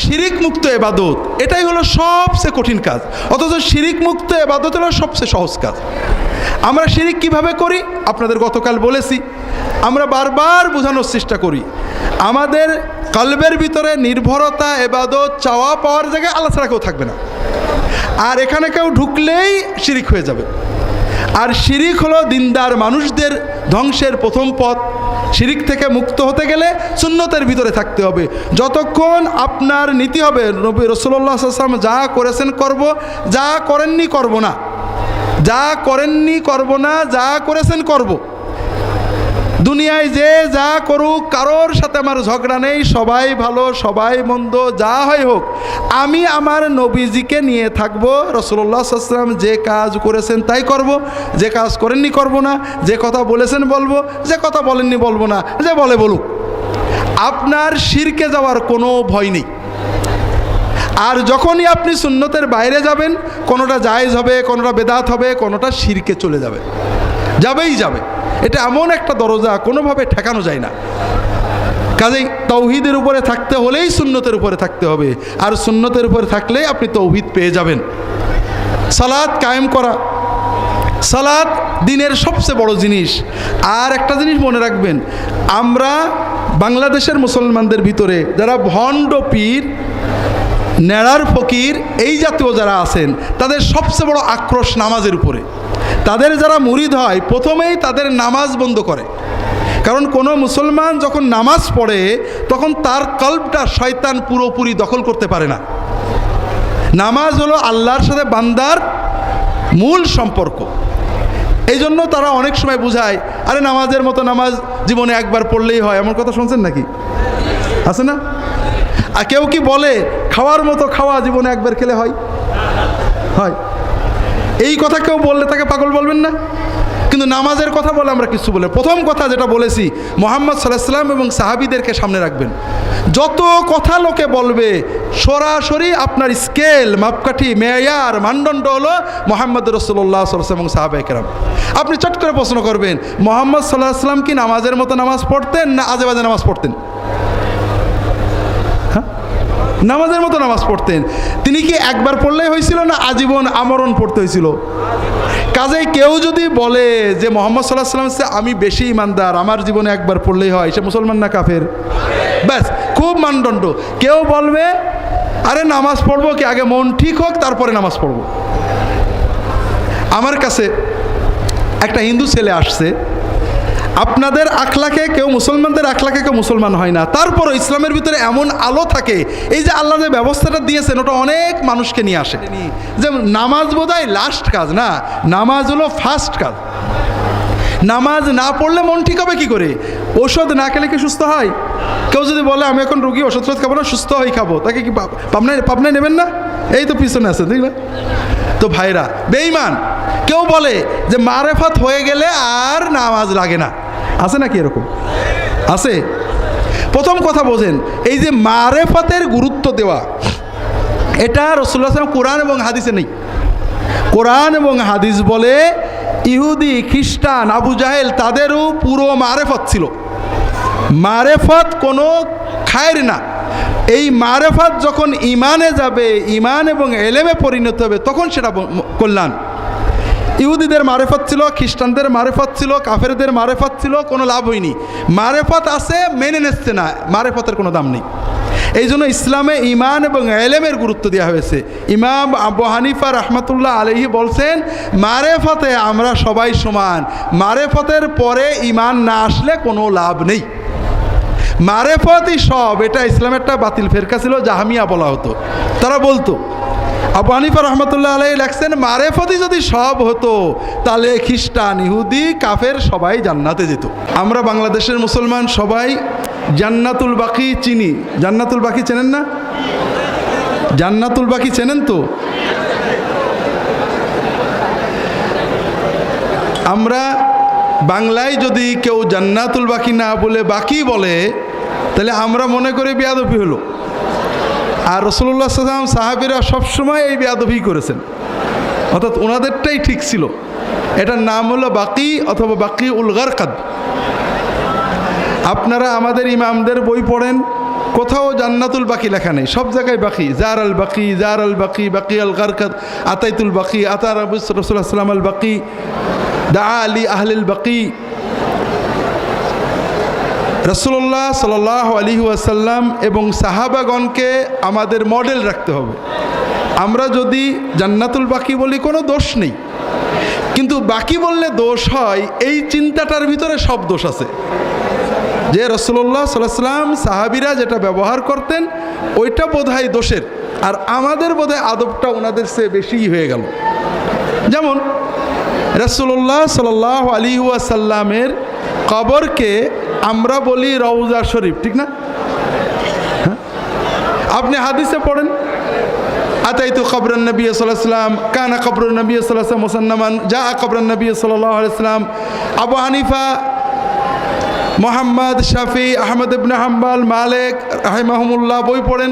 শিরিক মুক্ত ইবাদত এটাই হলো সবচেয়ে কঠিন কাজ, অথচ শিরিক মুক্ত ইবাদত হলো সবচেয়ে সহজ কাজ। আমরা শিরিক কিভাবে করি আপনাদের গতকাল বলেছি। আমরা বারবার বোঝানোর চেষ্টা করি, আমাদের কলবের ভিতরে নির্ভরতা, ইবাদত, চাওয়া পাওয়ার জায়গায় আল্লাহ ছাড়া কেউ থাকবে না। আর এখানে কেউ ঢুকলেই শিরিক হয়ে যাবে। আর শিরিক হলো দিনদার মানুষদের ধ্বংসের প্রথম পথ। শিরিক থেকে মুক্ত হতে গেলে সুন্নতের ভিতরে থাকতে হবে। যতক্ষণ আপনার নীতি হবে নবী রাসূলুল্লাহ সাল্লাল্লাহু আলাইহি ওয়াসাল্লাম যা করেছেন করব, যা করেননি করব না, যা করেননি করব না, যা করেছেন করব। দুনিয়ায় যে যা করুক কারোর সাথে আমার ঝগড়া নেই, সবাই ভালো সবাই মন্দ যা হয় হোক, আমি আমার নবীজিকে নিয়ে থাকবো। রাসূলুল্লাহ সাল্লাল্লাহু আলাইহি ওয়াসাল্লাম যে কাজ করেছেন তাই করব, যে কাজ করেননি করব না, যে কথা বলেছেন বলবো, যে কথা বলেননি বলবো না, যে বলে বলুক। আপনার শিরকে যাওয়ার কোনো ভয় নেই। আর যখনই আপনি সুন্নতের বাইরে যাবেন, কোনোটা জায়েজ হবে, কোনোটা বেদাত হবে, কোনোটা শিরকে চলে যাবে, যাবেই যাবে। এটা এমন একটা দরজা কোনোভাবে ঠেকানো যায় না। কাজেই তাওহীদের উপরে থাকতে হলেই সুন্নতের উপরে থাকতে হবে, আর সুন্নতের উপরে থাকলেই আপনি তাওহীদ পেয়ে যাবেন। সালাত কায়েম করা, সালাত দিনের সবচেয়ে বড় জিনিস। আর একটা জিনিস মনে রাখবেন, আমরা বাংলাদেশের মুসলমানদের ভিতরে যারা ভণ্ড পীর, নেড়ার ফকির এই জাতীয় যারা আছেন, তাদের সবচেয়ে বড় আক্রোশ নামাজের উপরে। তাদের যারা মুরিদ হয় প্রথমেই তাদের নামাজ বন্ধ করে। কারণ কোনো মুসলমান যখন নামাজ পড়ে তখন তার কলবটা শয়তান পুরোপুরি দখল করতে পারে না। নামাজ হলো আল্লাহর সাথে বান্দার মূল সম্পর্ক। এই জন্য তারা অনেক সময় বুঝায়, আরে নামাজের মতো নামাজ জীবনে একবার পড়লেই হয়, এমন কথা শুনছেন নাকি? আছে না? আর কেউ কি বলে খাওয়ার মতো খাওয়া জীবনে একবার খেলে হয়? হয়। এই কথা কেউ বললে তাকে পাগল বলবেন না? কিন্তু নামাজের কথা বলে আমরা কিছু বলে, প্রথম কথা যেটা বলেছি, মুহাম্মদ সাল্লাল্লাহু আলাইহি ওয়াসাল্লাম এবং সাহাবীদেরকে সামনে রাখবেন। যত কথা লোকে বলবে, সরাসরি আপনার স্কেল, মাপকাঠি, মেয়ার, মানদণ্ড হলো মুহাম্মদ রাসূলুল্লাহ সাল্লাল্লাহু আলাইহি ওয়াসাল্লাম এবং সাহাবায়ে কেরাম। আপনি চট করে প্রশ্ন করবেন, মুহাম্মদ সাল্লাল্লাহু আলাইহি ওয়াসাল্লাম কি নামাজের মতো নামাজ পড়তেন না আজে বাজে নামাজ পড়তেন? নামাজের মতো নামাজ পড়তেন। তিনি কি একবার পড়লেই হয়েছিল না আজীবন আমরণ পড়তে হয়েছিল? কাজেই কেউ যদি বলে যে মুহাম্মদ সাল্লাল্লাহু আলাইহি ওয়াসাল্লাম আমি বেশি ইমানদার, আমার জীবনে একবার পড়লেই হয়, সে মুসলমান না কাফের? ব্যাস, খুব মানদণ্ড। কেউ বলবে আরে নামাজ পড়বো কি আগে মন ঠিক হোক তারপরে নামাজ পড়বো। আমার কাছে একটা হিন্দু ছেলে আসছে, আপনাদের আখলাকে কেউ, মুসলমানদের আখলাকে কেউ মুসলমান হয় না, তারপরও ইসলামের ভিতরে এমন আলো থাকে। এই যে আল্লাহ যে ব্যবস্থাটা দিয়েছেন ওটা অনেক মানুষকে নিয়ে আসে। যে নামাজ বোধহয় লাস্ট কাজ না, নামাজ হলো ফার্স্ট কাজ। নামাজ না পড়লে মন ঠিক হবে কি করে? ওষুধ না খেলে কি সুস্থ হয়? কেউ যদি বলে আমি এখন রুগী, ওষুধ খাবো না, সুস্থ হয়ে খাবো, তাকে কি পাবনায় নেবেন না? এই তো পিছনে আছে, ঠিক না? তো ভাইরা বেঈমান। কেউ বলে যে মারেফাত হয়ে গেলে আর নামাজ লাগে না, আছে নাকি এরকম? আছে। প্রথম কথা বোঝেন, এই যে মারেফাতের গুরুত্ব দেওয়া, এটা রাসূলুল্লাহ সাল্লাল্লাহু আলাইহি ওয়াসাল্লাম কোরআন এবং হাদিসে নেই। কোরআন এবং হাদিস বলে ইহুদি, খ্রিস্টান, আবু জাহেল তাদেরও পুরো মারেফত ছিল। মারেফত কোনো খায়ের না। এই মারেফত যখন ইমানে যাবে, ইমান এবং এলেমে পরিণত হবে, তখন সেটা কল্যাণ। ইহুদিদের মারেফত ছিল, খ্রিস্টানদের মারেফত ছিল, কাফেরদের মারেফত ছিল, কোনো লাভ হয়নি। মারেফত আছে, মেনে নিচ্ছে না, মারেফতের কোনো দাম নেই। এই জন্য ইসলামে ইমান এবং এলেমের গুরুত্ব দেওয়া হয়েছে। ইমাম আবু হানিফা রাহমাতুল্লাহ আলাইহি বলছেন, মারেফতে আমরা সবাই সমান, মারেফতের পরে ইমান না আসলে কোনো লাভ নেই। মারেফতই সব। এটা ইসলামের একটা বাতিল ফেরকা ছিল, জাহামিয়া বলা হতো। তারা বলতো, আবু হানিফা রাহমাতুল্লাহ আলাইহি লেখছেন, মারেফতই যদি সব হতো তাহলে খ্রিস্টান, ইহুদি, কাফের সবাই জান্নাতে যেত। আমরা বাংলাদেশের মুসলমান সবাই জান্নাতুল বাকি চিনি। জান্নাতুল বাকি চেনেন না? জান্নাতুল বাকি চেনেন তো? আমরা বাংলায় যদি কেউ জান্নাতুল বাকি না বলে বাকি বলে, তাহলে আমরা মনে করি বেয়াদবি হলো। আর রাসূলুল্লাহ সাল্লাল্লাহু আলাইহি ওয়াসাল্লাম, সাহাবীরা সবসময় এই বেয়াদবি করেছেন, অর্থাৎ ওনাদেরটাই ঠিক ছিল। এটার নাম হলো বাকি অথবা বাকি উল গারকাদ। আপনারা আমাদের ইমামদের বই পড়েন, কোথাও জান্নাতুল বাকি লেখা নেই, সব জায়গায় বাকি, জার আল বাকি, জার আল বাকি, বাকি আল গারকাত, আতাইতুল বাকি, আতা রাসূলুল্লাহ সাল্লাম আল বাকি, দা আলী আহলিল বাকি। রাসূলুল্লাহ সাল্লাল্লাহু আলাইহি ওয়াসাল্লাম এবং সাহাবাগণকে আমাদের মডেল রাখতে হবে। আমরা যদি জান্নাতুল বাকি বলি কোনো দোষ নেই, কিন্তু বাকি বললে দোষ হয় এই চিন্তাটার ভিতরে সব দোষ আছে, যে রাসূলুল্লাহ সাল্লাল্লাহু আলাইহি ওয়াসাল্লাম সাহাবীরা যেটা ব্যবহার করতেন ওইটা বোধহয় দোষের, আর আমাদের বোধহয় আদবটা ওনাদের চেয়ে বেশিই হয়ে গেল। যেমন রাসূলুল্লাহ সাল্লাল্লাহু আলাইহি ওয়াসাল্লামের কবরকে আমরা বলি রওজা শরীফ, ঠিক না? আপনি হাদিসে পড়েন, আতাইতু কবরান নবী সাল্লাল্লাহু আলাইহি ওয়াসাল্লাম, কানা কবরুন নবী সাল্লাল্লাহু আলাইহি ওয়াসাল্লাম মুসান্নামান, জাআ কবরান নবী সাল্লাল্লাহু আলাইহি ওয়াসাল্লাম। আবু হানিফা, মোহাম্মদ, শাফি, আহমদ ইবনে হাম্বল, মালিক রাহিমাহুমুল্লাহ বই পড়েন,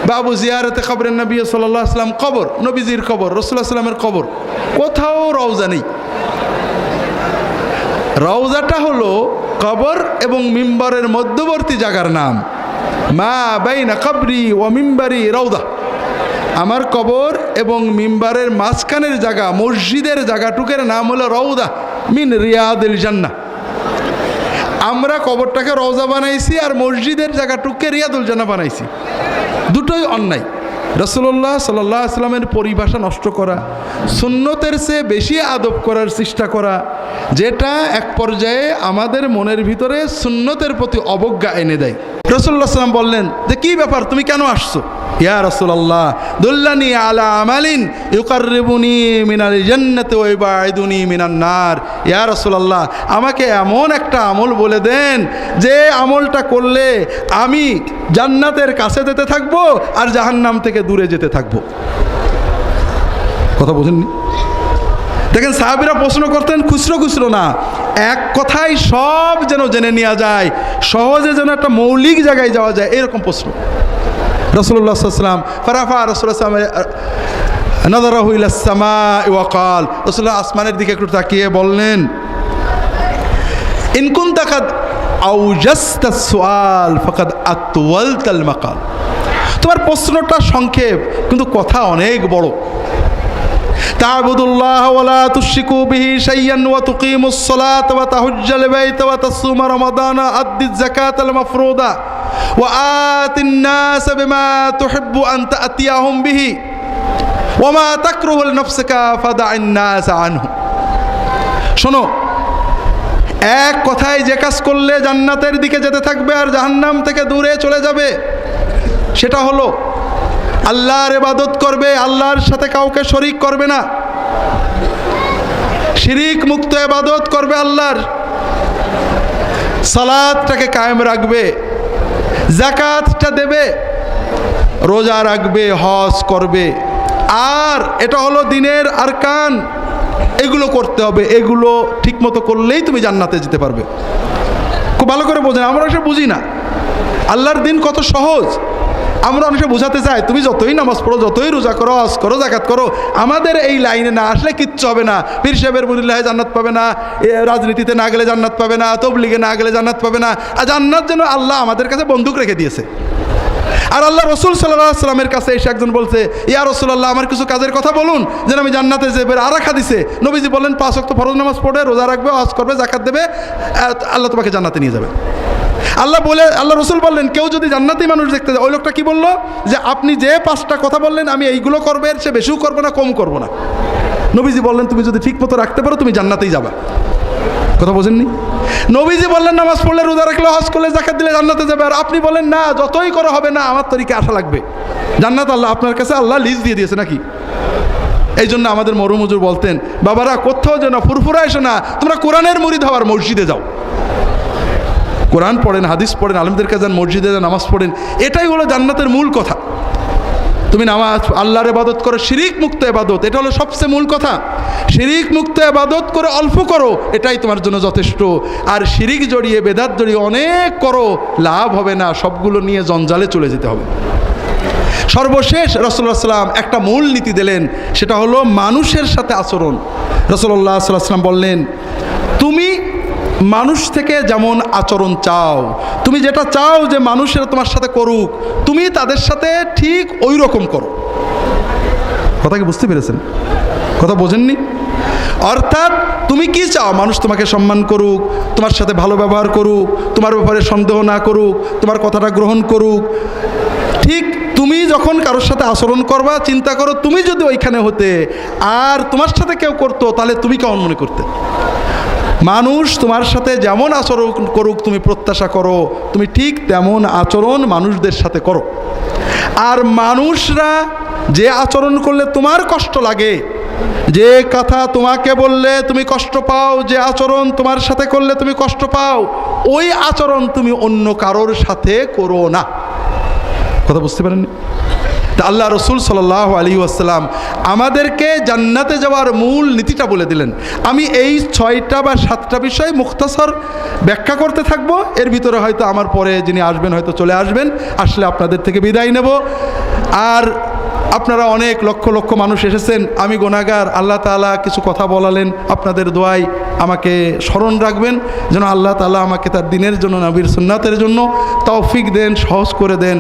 বাবু জিয়ারতে কবরেন নবী সাল্লাল্লাহু আলাইহি ওয়াসাল্লাম, কবর নবীজির কবর, রাসূলুল্লাহ সাল্লামের কবর, কোথাও রওজা নেই। রওজাটা হলো কবর এবং মিম্বরের মধ্যবর্তী জায়গার নাম। মা বাইনা কবরি ও মিম্বরি রওজা, আমার কবর এবং মিম্বারের মাঝখানের জায়গা, মসজিদের জায়গাটুকের নাম হলো রওজা মিন রিয়াদিল জান্নাহ। আমরা কবরটাকে রওজা বানাইছি আর মসজিদের জায়গাটুককে রিয়াদুল জান্নাহ বানাইছি, দুটোই অন্যায়। রাসূলুল্লাহ সাল্লাল্লাহু আলাইহি ওয়াসাল্লামের পরিভাষা নষ্ট করা, সুন্নতের চেয়ে বেশি আদব করার চেষ্টা করা, যেটা এক পর্যায়ে আমাদের মনের ভিতরে সুন্নতের প্রতি অবজ্ঞা এনে দেয়। রাসূলুল্লাহ সাল্লাম বললেন যে কী ব্যাপার, তুমি কেন আসছো? ইয়া রাসূলুল্লাহ দুল্লানি আলা আমালিন ইউকাররিবুনি মিনাল জান্নাতি ওয়া ইউবাইদুনি মিনান নার। ইয়া রাসূলুল্লাহ আমাকে এমন একটা আমল বলে দেন যে আমলটা করলে আমি জান্নাতের কাছে যেতে থাকবো আর জাহান্নাম থেকে দূরে যেতে থাকবো। কথা বোঝেননি? দেখেন সাহাবীরা প্রশ্ন করতেন খুচরো খুচরো না, এক কথায় সব যেন জেনে নেওয়া যায়, সহজে যেন একটা মৌলিক জায়গায় যাওয়া যায়, এরকম প্রশ্ন। রাসূলুল্লাহ সাল্লাল্লাহু আলাইহি ওয়াসাল্লাম ফারাফা রাসূলুল্লাহ নাযারাহু ইলাস সামাই ওয়া ক্বাল, রাসূলুল্লাহ আসমানের দিকে একটু তাকিয়ে বললেন, ইন কুনতা কাদ আওজাসতাস সুআল ফাকাদ আতওয়ালতাল মাকাল। তোমার প্রশ্নটা সংক্ষেপ কিন্তু কথা অনেক বড়। তা'বুদুল্লাহ ওয়া লা তুশরিকু বিহি শাইয়ান ওয়া তুকিমুস সালাতা ওয়া তাহুজ্জাল বাইতা ওয়া তাসুমা রমাদানা আদ্দিজ যাকাতাল মাফরুদা ওয়া আতিন নাস বিমা তুহিব্বু আন তা'তিয়াহুম বিহি ওয়া মা তাকরুহু লিনাফসিকা ফাদা'in নাস আনহু। শোনো, এক কথায় যে কাজ করলে জান্নাতের দিকে যেতে থাকবে আর জাহান্নাম থেকে দূরে চলে যাবে, সেটা হলো আল্লাহর ইবাদত করবে, আল্লাহর সাথে কাউকে শরীক করবে না, শিরিক মুক্ত ইবাদত করবে আল্লাহর, সালাতটাকে কায়েম রাখবে, যাকাতটা দেবে, রোজা রাখবে, হজ করবে, আর এটা হলো দিনের আরকান, এগুলো করতে হবে। এগুলো ঠিকমতো করলেই তুমি জান্নাতে যেতে পারবে। খুব ভালো করে বোঝেন, আমরা এসব বুঝি না আল্লাহর দিন কত সহজ। আমরা অনেকে বোঝাতে চাই তুমি যতই নামাজ পড়ো, যতই রোজা করো, হজ করো, যাকাত করো, আমাদের এই লাইনে না আসলে কিচ্ছু হবে না। পীর সাহেবের মুরিল্লাহে জান্নাত পাবে না, রাজনীতিতে না গেলে জান্নাত পাবে না, তবলিগে না গেলে জান্নাত পাবে না। আর জান্নাত যেন আল্লাহ আমাদের কাছে বন্দুক রেখে দিয়েছে। আর আল্লাহ রসুল সাল্লাল্লাহু আলাইহি ওয়াসাল্লামের কাছে এসে একজন বলছে, ইয়া রাসূলুল্লাহ আমার কিছু কাজের কথা বলুন যেন আমি জান্নাতে যাই। আর এক হাদিসে নবীজি বললেন 5 ওয়াক্ত ফরজ নামাজ পড়ে, রোজা রাখবে, হজ করবে, যাকাত দেবে, আল্লাহ তোমাকে জান্নাতে নিয়ে যাবে। আল্লাহ রসুল বললেন কেউ যদি জান্নাতি মানুষ দেখতে যায়, ওই লোকটা কি বললো যে আপনি যে 5টা কথা বললেন আমি এইগুলো করবো, এর চেয়ে বেশিও করবো না, কম করবো না। নবীজি বললেন তুমি যদি ঠিক মতো রাখতে পারো তুমি জান্নাতেই যাবা। কথা বোঝেননি? নবীজি বললেন নামাজ পড়লে, রোজা রাখলে, হজ করলে, যাকাত দিলে জান্নাতে যাবে, আর আপনি বলেন না যতই করা হবে না, আমার তরিকে আসা লাগবে। জান্নাত আল্লাহ আপনার কাছে আল্লাহ লিস্ট দিয়ে দিয়েছে নাকি? এই জন্য আমাদের মরহুম হুজুর বলতেন, বাবারা কোথাও যেন ফুরফুরা এসো না, তোমরা কোরআনের মুরিদ হওয়ার মসজিদে যাও, কোরআন পড়েন, হাদিস পড়েন, আলেমদের কাছে যান, মসজিদে যান, নামাজ পড়েন। এটাই হলো জান্নাতের মূল কথা। তুমি নামাজ আল্লাহর ইবাদত করো, শিরিক মুক্ত ইবাদত, এটা হলো সবচেয়ে মূল কথা। শিরিক মুক্ত ইবাদত করে অল্প করো, এটাই তোমার জন্য যথেষ্ট। আর শিরিক জড়িয়ে, বেদাত জড়িয়ে অনেক করো, লাভ হবে না, সবগুলো নিয়ে জঞ্জালে চলে যেতে হবে। সর্বশেষ রাসূলুল্লাহ সাল্লাম একটা মূল নীতি দিলেন, সেটা হলো মানুষের সাথে আচরণ। রাসূলুল্লাহ সাল্লাল্লাহু আলাইহি ওয়াসাল্লাম বললেন, তুমি মানুষ থেকে যেমন আচরণ চাও, তুমি যেটা চাও যে মানুষেরা তোমার সাথে করুক, তুমি তাদের সাথে ঠিক ওই রকম করো। কথা কি বুঝতে পেরেছেন? কথা বোঝেননি? অর্থাৎ তুমি কি চাও? মানুষ তোমাকে সম্মান করুক, তোমার সাথে ভালো ব্যবহার করুক, তোমার ব্যাপারে সন্দেহ না করুক, তোমার কথাটা গ্রহণ করুক। ঠিক তুমি যখন কারোর সাথে আচরণ করবা, চিন্তা করো তুমি যদি ওইখানে হতে আর তোমার সাথে কেউ করতো, তাহলে তুমি কেমন মনে করতে? মানুষ তোমার সাথে যেমন আচরণ করুক তুমি প্রত্যাশা করো, তুমি ঠিক তেমন আচরণ মানুষদের সাথে করো। আর মানুষরা যে আচরণ করলে তোমার কষ্ট লাগে, যে কথা তোমাকে বললে তুমি কষ্ট পাও, যে আচরণ তোমার সাথে করলে তুমি কষ্ট পাও, ওই আচরণ তুমি অন্য কারোর সাথে করো না। কথা বুঝতে পারেননি? তা আল্লাহ রসুল সাল্লাল্লাহু আলাইহি ওয়াসাল্লাম আমাদেরকে জান্নাতে যাওয়ার মূল নীতিটা বলে দিলেন। আমি এই 6টা বা 7টা বিষয় মুখতাসর ব্যাখ্যা করতে থাকবো। এর ভিতরে হয়তো আমার পরে যিনি আসবেন হয়তো চলে আসবেন, আসলে আপনাদের থেকে বিদায় নেব। আর আপনারা অনেক লক্ষ লক্ষ মানুষ এসেছেন, আমি গুনাহগার, আল্লাহ তাআলা কিছু কথা বলালেন, আপনাদের দোয়ায় আমাকে স্মরণ রাখবেন যেন আল্লাহ তাআলা আমাকে তার দ্বীনের জন্য, নবীর সুন্নাতের জন্য তৌফিক দেন, সহজ করে দেন।